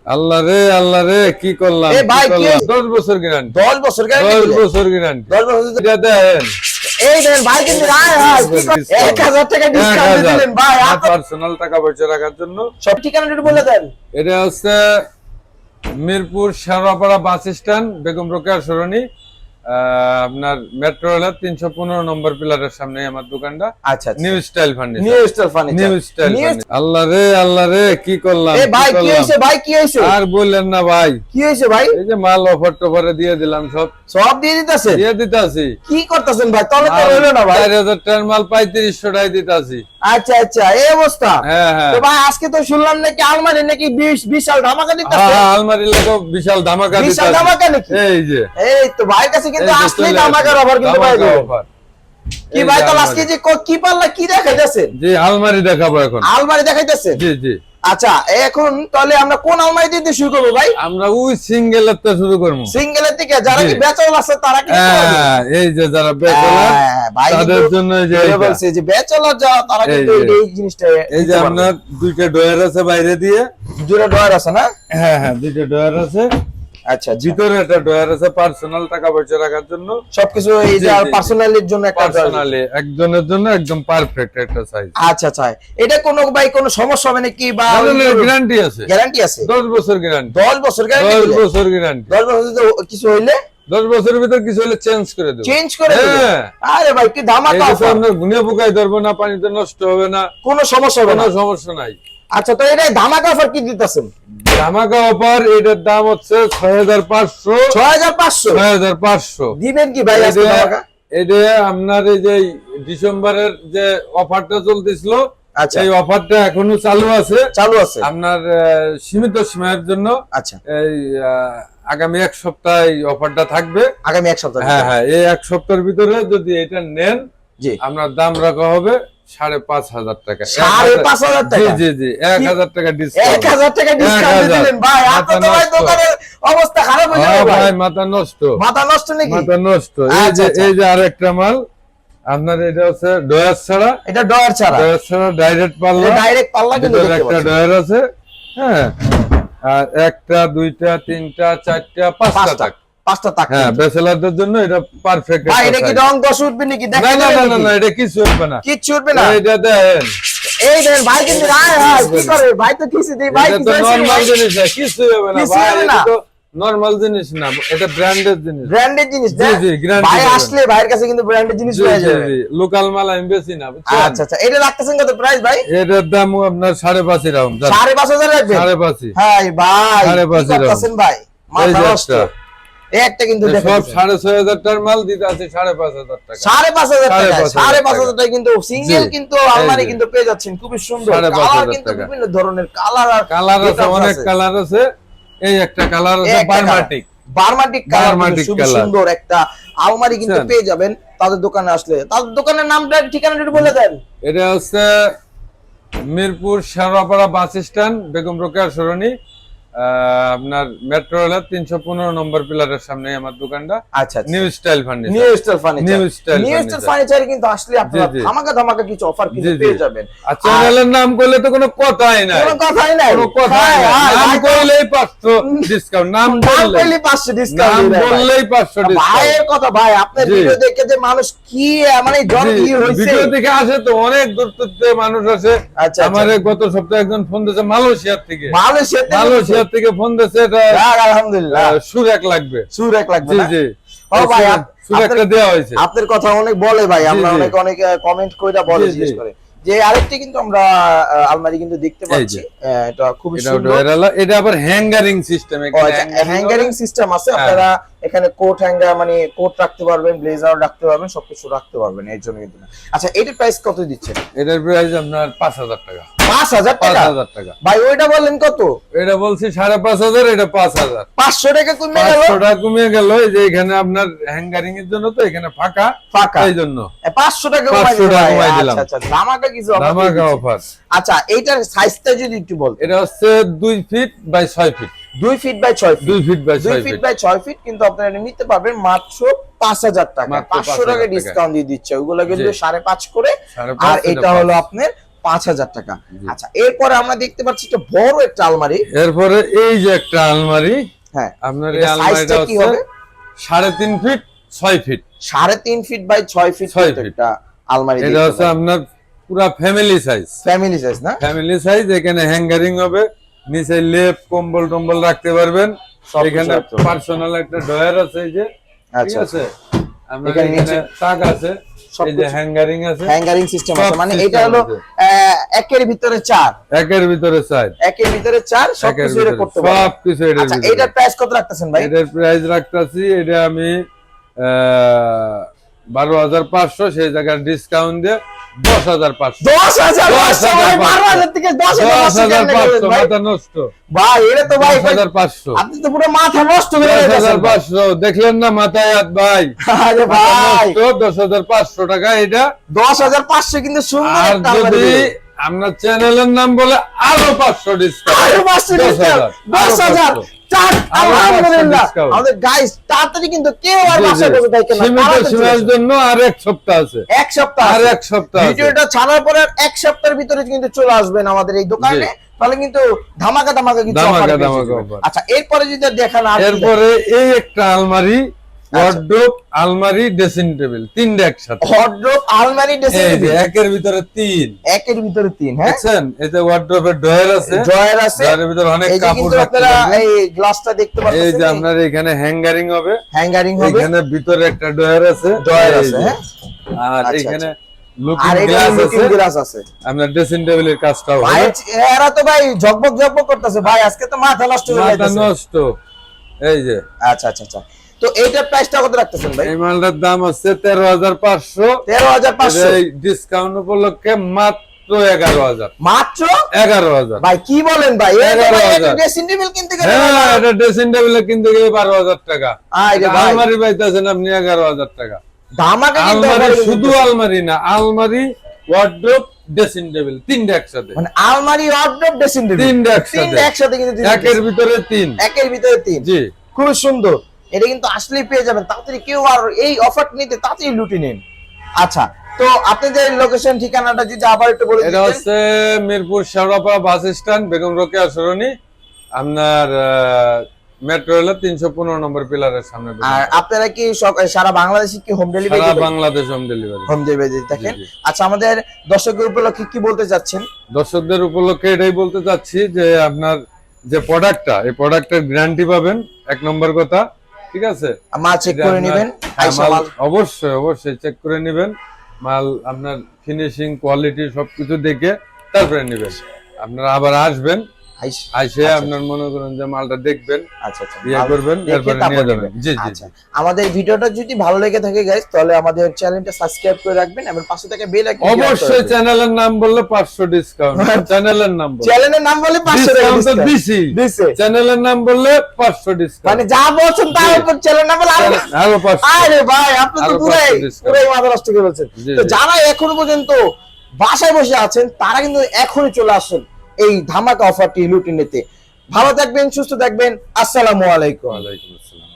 আল্লাহ রে কি করলাম? 10 বছর গ্যারান্টি। 10 বছর গ্যারান্টি। 10 বছর গ্যারান্টি। 10 বছর এটা দেন। এই দেন ভাই, কিন্তু 1000 টাকা ডিসকাউন্ট দিলেন ভাই। পার্সোনাল টাকা পয়সা রাখার জন্য সব ঠিকানাটা একটু বলে দেন। এটা হচ্ছে মিরপুর শেওড়াপাড়া বাস স্ট্যান্ড, বেগম রোকেয়া সরণি, আপনার মেট্রো রেলের 315 নম্বর পিলারের সামনে আমার দোকানটা। আচ্ছা, new style furniture. New style furniture. New style furniture. আল্লাহ রে কি করলাম? এ ভাই কি হইছে? ভাই কি হইছে? আর বললেন না ভাই। কি হইছে ভাই? এই যে মাল অফার টফারে দিয়ে দিলাম, সব দিয়ে দিতেছেন? দিয়ে দিতাছি। কি করতেছেন ভাই? তলে তো হইলো না ভাই। 4000 টাকার মাল 3500 টাকায় দিতাছি। আচ্ছা আচ্ছা, এই অবস্থা। হ্যাঁ তো ভাই আজকে তো শুনলাম নাকি আলমারি নাকি বিশাল ধামাকা দিতেছে। হ্যাঁ, আলমারি লাগো বিশাল ধামাকা দিতাছি। বিশাল ধামাকা নাকি? এই তো ভাইয়ের কাছে কিন্তু আসলে ধামাকার অফার কিন্তু পাই যাবেন। কি ভাই তাহলে আজকে যে কি পাল্লা কি দেখাইতেছেন? জি, আলমারি দেখাবো এখন। আলমারি দেখাইতেছেন? জি জি। আচ্ছা, এখন তাহলে আমরা কোন আলমারি দিয়ে শুরু করব ভাই? আমরা ওই সিঙ্গেলের থেকে শুরু করব। সিঙ্গেলের থেকে যারা কি বেচল আছে তারা কি? হ্যাঁ, এই যে যারা বেচল তাদের জন্য যে বলছে যে বেচল যা তারা কিন্তু এই জিনিসটা। এই যে আপনার দুইটা ডয়ার আছে বাইরে দিয়ে। দুটো ডয়ার আছে না? হ্যাঁ, দুইটা ডয়ার আছে। আচ্ছা, ভিতরে একটা ডয়ার আছে পার্সোনাল টাকা পয়সা রাখার জন্য। সবকিছু এই যে পার্সোনালের জন্য একটা পার্সোনালি একজনের জন্য একদম পারফেক্ট একটা সাইজ। আচ্ছা আচ্ছা, এটা কোনো ভাই কোনো সমস্যা হবে নাকি? বা গ্যারান্টি আছে? গ্যারান্টি আছে 10 বছর গ্যারান্টি। 10 বছর গ্যারান্টি। 10 বছর গ্যারান্টি। 10 বছর কিছু হইলে 10 বছরের ভিতর কিছু হলে চেঞ্জ করে দেব। চেঞ্জ করে দেব? আরে ভাই কি ধামাকা অফার! আপনার গুনিয়া পোকায় ধরবে না, পানিতে নষ্ট হবে না, কোনো সমস্যা হবে না, কোনো সমস্যা নাই। আচ্ছা, তো এটা ধামাকা অফার কি দিতেছেন? ধামাকা অফার এটার দাম হচ্ছে 6500। 6500 দিবেন কি ভাই আজকে ধামাকা? এটা আপনার এই যে ডিসেম্বরের যে অফারটা চলতেছিল, আচ্ছা, এই অফারটা এখনো চালু আছে আপনার সীমিত সময়ের জন্য। আচ্ছা, এই আগামী এক সপ্তাহ এই অফারটা থাকবে। আগামী এক সপ্তাহ? হ্যাঁ, এই এক সপ্তাহের ভিতরে যদি এটা নেন, জি, আপনার দাম রাখা হবে 5500 টাকা। 5500 টাকা? জি জি, 1000 টাকা ডিসকাউন্ট। 1000 টাকা ডিসকাউন্ট দিলেন ভাই? আপনার তো ভাই দোকানের অবস্থা খারাপ হয়ে যাবে ভাই। মাথা নষ্ট। মাথা নষ্ট নাকি? মাথা নষ্ট। এই যে আরেকটা মাল আপনার, এটা হচ্ছে ডয়ার ছাড়া। এটা ডয়ার ছাড়া? ডয়ার ছাড়া ডাইরেক্ট পাল্লা। ডাইরেক্ট পাল্লা কিন্তু একটা ডয়ার আছে। হ্যাঁ, আর একটা দুইটা তিনটা চারটা পাঁচটা তাক। হ্যাঁ, ব্যাচেলারদের জন্য এটা পারফেক্ট। ভাই এটা কি রং কষ উঠবে নাকি? না, এটা কিছু উঠবে না। কিচ্ছু উঠবে না? এটা দেন। এই দেন ভাই, কিন্তু কি করে ভাই? তো কিছু দেই ভাই, এটা তো নরমাল জিনিস না, কিছু হবে না ভাই। এটা তো নরমাল জিনিস না, এটা ব্র্যান্ডেড জিনিস। ব্র্যান্ডেড জিনিস? জি জি, ভাই আসলে ভাইয়ের কাছে কিন্তু ব্র্যান্ডেড জিনিস পাওয়া যাবে। জি, লোকাল মাল আমি বেশি না, বুঝছেন? আচ্ছা আচ্ছা, এটা রাখতেছেন কত প্রাইস ভাই? এটার দাম আপনার 5.5 এরকম। 5,500 রাখবেন? 5.5। হ্যাঁ ভাই, 5.5 করতেছেন ভাই? মাথা নষ্ট। একটা কিন্তু দেখেন সব 6500 টাকার মাল দিতে আছে 5500 টাকা। 5500 টাকা? 5500 টাকা কিন্তু সিঙ্গেল কিন্তু আলমারি কিন্তু পেয়ে যাচ্ছেন, খুবই সুন্দর কালার, কিন্তু বিভিন্ন ধরনের কালার আছে, অনেক কালার আছে। এই একটা কালার আছে বারমাটিক কালার, খুব সুন্দর একটা আলমারি কিন্তু পেয়ে যাবেন তাদের দোকানে আসলে। তাদের দোকানের নামটা ঠিকানাটা একটু বলে দেন। এটা হচ্ছে মিরপুর শেওড়াপাড়া বাস স্ট্যান্ড, বেগম রোকেয়া সরণি, আপনার মেট্রো রেলের 315 নম্বর পিলারের সামনে আমার দোকানটা। আচ্ছা, new style furniture. New style furniture কিন্তু আসলে আপনারা ধামাকা কিছু অফার কিন্তু পেয়ে যাবেন। আর চ্যানেলের নাম করলে তো কোনো কথাই নাই, কোনো কথাই নাই। নাম করলেই 500 ডিসকাউন্ট, নাম করলেই 500 ডিসকাউন্ট, নাম বললেই 500 ডিসকাউন্ট। ভাইয়ের কথা ভাই, আপনার ভিডিও দেখে যে মানুষ কি মানে জনপ্রিয় হইছে। ভিডিও দেখে আসে তো অনেক দূর থেকে মানুষ আসে। আমারে গত সপ্তাহে একজন ফোন দিয়েছে মালয়েশিয়া থেকে ফোন দিয়েছে। এটা আলহামদুলিল্লাহ, সুরেক লাগবে। জি জি, ও ভাই সুরেকটা দেওয়া হয়েছে। আপনার কথা অনেক বলে ভাই, আমরা অনেক কমেন্ট কইরা বলে, জিজ্ঞেস করে যে আরেকটি কিন্তু আমরা আলমারি কিন্তু দেখতে পাচ্ছি। এটা খুব সুন্দর। এটা আবার হ্যাঙ্গারিং সিস্টেম। হ্যাঙ্গারিং সিস্টেম আছে। আপনারা এখানে কোট হ্যাঙ্গার মানে কোট রাখতে পারবেন, ব্লেজার রাখতে পারবেন, সবকিছু রাখতে পারবেন এর জন্য কিন্তু। আচ্ছা, এটার প্রাইস কত দিচ্ছেন? এটার প্রাইস আপনার 5000 টাকা। 5000 টাকা? 5000 টাকা ভাই ওইটা বললেন কত? এটা বলছি 5500, এটা 5000। 500 টাকা কমে গেল। 500 টাকা কমে গেল। এই যে এখানে আপনার হ্যাঙ্গারিং এর জন্য তো এখানে ফাঁকা এই জন্য 500 টাকা কমাই দিলাম। আচ্ছা, ধামাকা কিছু অফার। আচ্ছা, এইটার সাইজটা যদি একটু বল। এটা হচ্ছে 2 feet by 6 feet. 2 feet by 6 feet. 2 feet by 6 feet কিন্তু আপনারা এটা নিতে পারবেন মাত্র 5000 টাকা। 500 টাকা ডিসকাউন্ট দিয়ে দিচ্ছে। ওইগুলো কিন্তু 5.5 করে, আর এটা হলো আপনার 5,000 টাকা। আচ্ছা, এরপরে আমরা দেখতে পাচ্ছি একটা বড় একটা আলমারি। এরপরে এই যে একটা আলমারি, হ্যাঁ, আপনার এই এটা আলমারিটা সাইজটা কি হচ্ছে হবে? 3.5 feet 6 feet. 3.5 feet by 6 feet 6 feet. একটা আলমারি। এটা হচ্ছে আপনার পুরা ফ্যামিলি সাইজ। ফ্যামিলি সাইজ না? Family size. এখানে হ্যাঙ্গারিং হবে, নিচে লেপ কম্বল টম্বল রাখতে পারবেন। সব এখানে কিছু রাখতে পার্সোনাল একটা ড্রয়ার আছে, এই যে, ঠিক আচ্ছা, আছে। আপনার এখানে এখানে নিচে তাক আছে, সব এই যে কিছু। হ্যাঙ্গারিং আছে, হ্যাঙ্গারিং সিস্টেম সব আছে, মানে system এটা হলো আছে। একের ভিতরে 4, একের ভিতরে 4, একের ভিতরে 4 সব একের কিছু এটা ভিতরে করতে পারবেন। সব কিছু এটার আচ্ছা, ভিতরে। এটার প্রাইস কত রাখতেছেন ভাই? এটার প্রাইস রাখতেছি, এটা আমি 12,500, সেই জায়গায় ডিসকাউন্ট দিয়ে 10,500। 10,500 ভাই, 12,000 থেকে 10,500 কেমনে করবেন 10,500 ভাই? মাথা নষ্ট। ভাই এটা তো ভাই 10,500। আপনি তো পুরো মাথা নষ্ট করে দিয়েছেন। 10,500 দেখলেন না মাথায় হাত ভাই? আরে মাথা ভাই, নষ্ট। 10,500 টাকা এটা। 10,500 কিন্তু সুন্দর আর একটা আলমারি যদি দিলেন। আপনার চ্যানেলের নাম বলে আরো 500 ডিসকাউন্ট। আরো 500 ডিসকাউন্ট, 10,000 চার। আরো 500 আলহামদুলিল্লাহ, discount। আমাদের গাইস তাড়াতাড়ি কিন্তু কেউ আর জি, বাসায় জি। বসে থাকে না, সীমিত তাড়াতাড়ি চলে সময়ের আসুন। জন্য আর 1 সপ্তাহ আছে। এক সপ্তাহ আর আছে। 1 সপ্তাহ আছে। ভিডিওটা ছাড়ার পরে আর এক সপ্তাহের ভিতরে কিন্তু চলে আসবেন আমাদের এই দোকানে, তাহলে কিন্তু ধামাকা ধামাকা কিছু ধামাকা offer পেয়ে ধামাকা যাবেন। offer। আচ্ছা, এরপরে যদি দেখান আর কি এরপরে এই একটা আলমারি, ওয়ার্ড্রোব, আলমারি, ড্রেসিং টেবিল, তিনটা একসাথে। ওয়ার্ড্রোব, আলমারি, ড্রেসিং এই যে টেবিল, একের ভিতরে 3, একের ভিতরে 3। হ্যাঁ, দেখছেন? এতে ওয়ার্ড্রোবের ড্রয়ার আছে, ড্রয়ার আছে, ড্রয়ারের ভিতরে অনেক এই যে কাপড় কিন্তু রাখতে আপনারা পারবেন। এই গ্লাসটা দেখতে এই পাচ্ছেন, যে আপনার এখানে হ্যাঙ্গারিং হবে, হ্যাঙ্গারিং হবে, এখানে ভিতরে একটা ড্রয়ার আছে, ড্রয়ার এই আছে। যে। হ্যাঁ, আর আচ্ছা, এখানে আর লুকিং এটা গ্লাস লুকিং আছে, গ্লাস আছে। আপনার ড্রেসিং টেবিলের কাজটাও ভাই হবে। এরা তো ভাই ঝকমক ঝকমক করতেছে ভাই, আজকে তো মাথা নষ্ট হয়ে মাথা যাচ্ছে। নষ্ট। এই যে আচ্ছা আচ্ছা আচ্ছা, তো এইটার প্রাইসটা কত রাখতেছেন ভাই? এই মালটার দাম হচ্ছে 13,500। 13,500 এই ডিসকাউন্ট উপলক্ষে মাত্র 11,000। মাত্র 11,000। ভাই কি বলেন ভাই, এই তো ভাই 11,000 একটা ড্রেসিং টেবিল কিনতে গেলে হ্যাঁ, এটা ড্রেসিং টেবিলে কিনতে গেলে 12,000 টাকা। আরে ভাই আলমারি পাইতেছেন আপনি 11,000 টাকা। ধামাকা কিন্তু আলমারি offer শুধু দিতেছে। আলমারি না, আলমারি, ওয়ার্ড্রোব, ড্রেসিং টেবিল, তিনটা একসাথে। মানে আলমারি, ওয়ার্ড্রোব, ড্রেসিং টেবিল তিনটা একসাথে। তিনটা একসাথে কিন্তু দিয়ে একের দিতেছে। ভিতরে 3। একের ভিতরে 3, জি। খুব সুন্দর। এটা কিন্তু আসলেই পেয়ে যাবেন, তাড়াতাড়ি কেউ আর এই অফার নিতে তাড়াতাড়ি লুটে নিন। আচ্ছা, তো আপনাদের লোকেশন ঠিকানাটা যদি আবার একটু বলে এটা দিতেন। হচ্ছে মিরপুর শেওড়াপাড়া বাস স্ট্যান্ড, বেগম রোকেয়া সরণি, আপনার মেট্রো রেলের 315 নম্বর পিলারের সামনে। আর আপনারা কি সব সারা বাংলাদেশে কি হোম ডেলিভারি সারা Bangladesh home delivery. Home delivery দেখেন? জি, জি। আচ্ছা, আমাদের দর্শকের উপলক্ষে কি বলতে চাচ্ছেন? দর্শকদের উপলক্ষে এটাই বলতে চাচ্ছি যে আপনার যে প্রোডাক্টটা, এই প্রোডাক্টের গ্যারান্টি পাবেন, 1 নম্বর কথা, ঠিক আছে? মাল চেক যে করে আপনার- নেবেন, হ্যাঁ, আইসা মাল মাল অবশ্যই অবশ্যই চেক করে নেবেন। মাল আপনার ফিনিশিং, কোয়ালিটি সবকিছু দেখে তারপরে নেবেন। আপনারা আবার আসবেন, আইসা আইসে আচ্ছা, আপনার মনে করেন যে মালটা দেখবেন, আচ্ছা আচ্ছা ইয়ে মাল করবেন, দেখে এরপরে তারপর নিয়ে যাবেন। নেবেন। জি জি আচ্ছা, জি। আমাদের ভিডিওটা যদি ভালো লেগে থাকে গাইস, তাহলে আমাদের চ্যানেলটা সাবস্ক্রাইব করে রাখবেন এবং পাশে থেকে বেল আইকন অবশ্যই চ্যানেলের নাম বললে 500 ডিসকাউন্ট। চ্যানেলের নাম বললে চ্যানেলের নাম বলে 500 টাকা ডিসকাউন্ট তো discount দিছি। দিছে। চ্যানেলের নাম বললে 500 ডিসকাউন্ট। মানে যা বলছেন তার উপর চ্যানেল নাম বলে আরো 500। আরে ভাই, আপনি তো আরো পুরাই 500 discount। পুরাই মাথা নষ্ট করে বলছেন। জি, তো জি। যারা এখনো পর্যন্ত বাসায় বসে আছেন, তারা কিন্তু এখনই চলে আসুন এই ধামাকা অফারটি লুটে নিতে। ভালো থাকবেন, সুস্থ থাকবেন, আসসালামু আলাইকুম। ওয়ালাইকুম আসসালাম।